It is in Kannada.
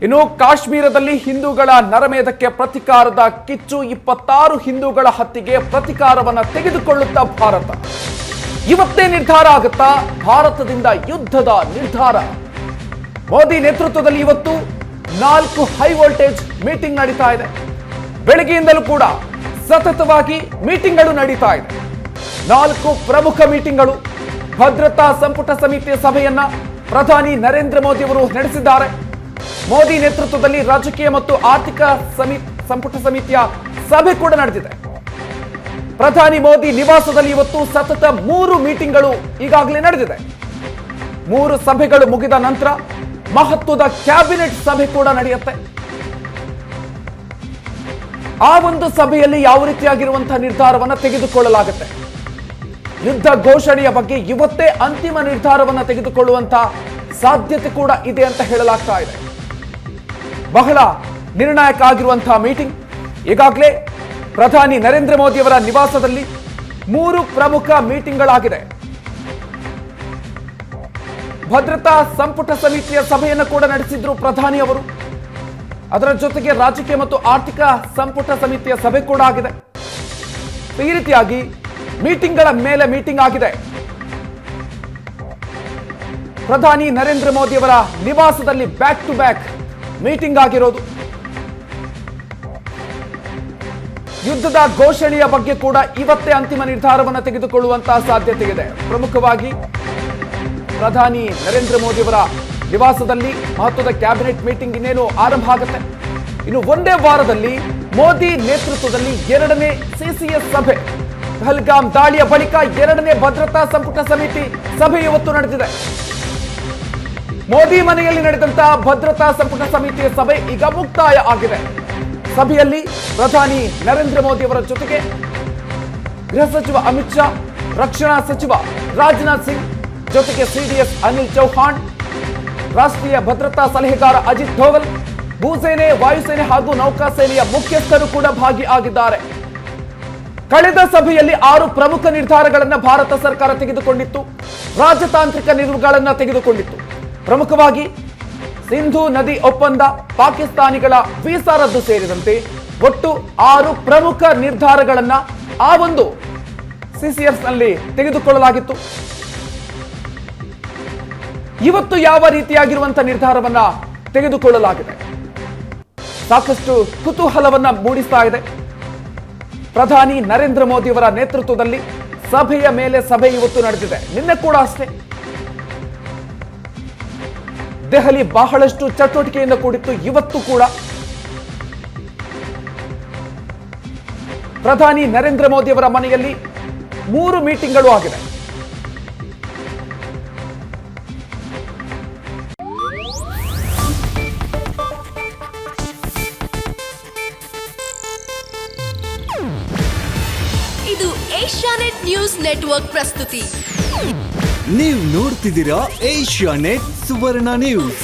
ಇನ್ನು ಕಾಶ್ಮೀರದಲ್ಲಿ ಹಿಂದೂಗಳ ನರಮೇಧಕ್ಕೆ ಪ್ರತಿಕಾರದ ಕಿಚ್ಚು. 26 ಹಿಂದೂಗಳ ಹತ್ಯೆಗೆ ಪ್ರತಿಕಾರವನ್ನ ತೆಗೆದುಕೊಳ್ಳುತ್ತಾ ಭಾರತ. ಇವತ್ತೇ ನಿರ್ಧಾರ ಆಗುತ್ತಾ ಭಾರತದಿಂದ ಯುದ್ಧದ ನಿರ್ಧಾರ. ಮೋದಿ ನೇತೃತ್ವದಲ್ಲಿ ಇವತ್ತು 4 ಹೈ ವೋಲ್ಟೇಜ್ ಮೀಟಿಂಗ್ ನಡೀತಾ ಇದೆ. ಬೆಳಗ್ಗೆಯಿಂದಲೂ ಕೂಡ ಸತತವಾಗಿ ಮೀಟಿಂಗ್ಗಳು ನಡೀತಾ ಇದೆ. 4 ಪ್ರಮುಖ ಮೀಟಿಂಗ್ಗಳು. ಭದ್ರತಾ ಸಂಪುಟ ಸಮಿತಿಯ ಸಭೆಯನ್ನ ಪ್ರಧಾನಿ ನರೇಂದ್ರ ಮೋದಿ ಅವರು ನಡೆಸಿದ್ದಾರೆ. ಮೋದಿ ನೇತೃತ್ವದಲ್ಲಿ ರಾಜಕೀಯ ಮತ್ತು ಆರ್ಥಿಕ ಸಂಪುಟ ಸಮಿತಿಯ ಸಭೆ ಕೂಡ ನಡೆದಿದೆ. ಪ್ರಧಾನಿ ಮೋದಿ ನಿವಾಸದಲ್ಲಿ ಇವತ್ತು ಸತತ 3 ಮೀಟಿಂಗ್ಗಳು ಈಗಾಗಲೇ ನಡೆದಿದೆ. 3 ಸಭೆಗಳು ಮುಗಿದ ನಂತರ ಮಹತ್ವದ ಕ್ಯಾಬಿನೆಟ್ ಸಭೆ ಕೂಡ ನಡೆಯುತ್ತೆ. ಆ ಒಂದು ಸಭೆಯಲ್ಲಿ ಯಾವ ರೀತಿಯಾಗಿರುವಂತಹ ನಿರ್ಧಾರವನ್ನು ತೆಗೆದುಕೊಳ್ಳಲಾಗುತ್ತೆ. ಯುದ್ಧ ಘೋಷಣೆಯ ಬಗ್ಗೆ ಇವತ್ತೇ ಅಂತಿಮ ನಿರ್ಧಾರವನ್ನು ತೆಗೆದುಕೊಳ್ಳುವಂತಹ ಸಾಧ್ಯತೆ ಕೂಡ ಇದೆ ಅಂತ ಹೇಳಲಾಗ್ತಾ ಇದೆ. ಬಹಳ ನಿರ್ಣಾಯಕ ಆಗಿರುವಂತಹ ಮೀಟಿಂಗ್. ಈಗಾಗಲೇ ಪ್ರಧಾನಿ ನರೇಂದ್ರ ಮೋದಿ ಅವರ ನಿವಾಸದಲ್ಲಿ 3 ಪ್ರಮುಖ ಮೀಟಿಂಗ್ಗಳಾಗಿದೆ. ಭದ್ರತಾ ಸಂಪುಟ ಸಮಿತಿಯ ಸಭೆಯನ್ನು ಕೂಡ ನಡೆಸಿದ್ರು ಪ್ರಧಾನಿ ಅವರು. ಅದರ ಜೊತೆಗೆ ರಾಜಕೀಯ ಮತ್ತು ಆರ್ಥಿಕ ಸಂಪುಟ ಸಮಿತಿಯ ಸಭೆ ಕೂಡ ಆಗಿದೆ. ಈ ರೀತಿಯಾಗಿ ಮೀಟಿಂಗ್ಗಳ ಮೇಲೆ ಮೀಟಿಂಗ್ ಆಗಿದೆ. ಪ್ರಧಾನಿ ನರೇಂದ್ರ ಮೋದಿ ಅವರ ನಿವಾಸದಲ್ಲಿ ಬ್ಯಾಕ್ ಟು ಬ್ಯಾಕ್ ಮೀಟಿಂಗ್ ಆಗಿರೋದು. ಯುದ್ಧದ ಘೋಷಣೆಯ ಬಗ್ಗೆ ಕೂಡ ಇವತ್ತೇ ಅಂತಿಮ ನಿರ್ಧಾರವನ್ನು ತೆಗೆದುಕೊಳ್ಳುವಂತಹ ಸಾಧ್ಯತೆ ಇದೆ. ಪ್ರಮುಖವಾಗಿ ಪ್ರಧಾನಿ ನರೇಂದ್ರ ಮೋದಿ ಅವರ ನಿವಾಸದಲ್ಲಿ ಮಹತ್ವದ ಕ್ಯಾಬಿನೆಟ್ ಮೀಟಿಂಗ್ ಇನ್ನೇನು ಆರಂಭ ಆಗುತ್ತೆ. ಇನ್ನು ಒಂದೇ ವಾರದಲ್ಲಿ ಮೋದಿ ನೇತೃತ್ವದಲ್ಲಿ 2ನೇ ಸಿಸಿಎಸ್ ಸಭೆ. ಪಹಲ್ಗಾಮ್ ದಾಳಿಯ ಬಳಿಕ 2ನೇ ಭದ್ರತಾ ಸಂಪುಟ ಸಮಿತಿ ಸಭೆ ಇವತ್ತು ನಡೆದಿದೆ. ಮೋದಿ ಮನೆಯಲ್ಲಿ ನಡೆದಂತಹ ಭದ್ರತಾ ಸಂಪುಟ ಸಮಿತಿಯ ಸಭೆ ಈಗ ಮುಕ್ತಾಯ ಆಗಿದೆ. ಸಭೆಯಲ್ಲಿ ಪ್ರಧಾನಿ ನರೇಂದ್ರ ಮೋದಿ ಅವರ ಜೊತೆಗೆ ಗೃಹ ಸಚಿವ ಅಮಿತ್ ಶಾ, ರಕ್ಷಣಾ ಸಚಿವ ರಾಜನಾಥ್ ಸಿಂಗ್, ಜೊತೆಗೆ ಸಿಡಿಎಸ್ ಅನಿಲ್ ಚೌಹಾಣ್, ರಾಷ್ಟ್ರೀಯ ಭದ್ರತಾ ಸಲಹೆಗಾರ ಅಜಿತ್ ಧೋವಲ್, ಭೂಸೇನೆ, ವಾಯುಸೇನೆ ಹಾಗೂ ನೌಕಾಸೇನೆಯ ಮುಖ್ಯಸ್ಥರು ಕೂಡ ಭಾಗಿಯಾಗಿದ್ದಾರೆ. ಕಳೆದ ಸಭೆಯಲ್ಲಿ 6 ಪ್ರಮುಖ ನಿರ್ಧಾರಗಳನ್ನು ಭಾರತ ಸರ್ಕಾರ ತೆಗೆದುಕೊಂಡಿತ್ತು. ರಾಜತಾಂತ್ರಿಕ ನಿಲುವುಗಳನ್ನು ತೆಗೆದುಕೊಂಡಿತ್ತು. ಪ್ರಮುಖವಾಗಿ ಸಿಂಧೂ ನದಿ ಒಪ್ಪಂದ, ಪಾಕಿಸ್ತಾನಿಗಳ ವೀಸಾ ರದ್ದು ಸೇರಿದಂತೆ ಒಟ್ಟು 6 ಪ್ರಮುಖ ನಿರ್ಧಾರಗಳನ್ನ ಆ ಒಂದು ಸಿಸಿಎಸ್ ನಲ್ಲಿ ತೆಗೆದುಕೊಳ್ಳಲಾಗಿತ್ತು. ಇವತ್ತು ಯಾವ ರೀತಿಯಾಗಿರುವಂತಹ ನಿರ್ಧಾರವನ್ನ ತೆಗೆದುಕೊಳ್ಳಲಾಗಿದೆ ಸಾಕಷ್ಟು ಕುತೂಹಲವನ್ನ ಮೂಡಿಸ್ತಾ ಇದೆ. ಪ್ರಧಾನಿ ನರೇಂದ್ರ ಮೋದಿ ಅವರ ನೇತೃತ್ವದಲ್ಲಿ ಸಭೆಯ ಮೇಲೆ ಸಭೆ ಇವತ್ತು ನಡೆದಿದೆ. ನಿನ್ನೆ ಕೂಡ ಅಷ್ಟೇ ದೆಹಲಿ ಬಹಳಷ್ಟು ಚಟುವಟಿಕೆಯಿಂದ ಕೂಡಿತ್ತು. ಇವತ್ತು ಕೂಡ ಪ್ರಧಾನಿ ನರೇಂದ್ರ ಮೋದಿ ಅವರ ಮನೆಯಲ್ಲಿ 3 ಮೀಟಿಂಗ್ಗಳು ಆಗಿದೆ. ಇದು ಏಷ್ಯಾನೆಟ್ ನ್ಯೂಸ್ ನೆಟ್ವರ್ಕ್ ಪ್ರಸ್ತುತಿ. ನೀವು ನೋಡ್ತಿದ್ದೀರಾ ಏಷ್ಯಾನೆಟ್ ಸುವರ್ಣ ನ್ಯೂಸ್.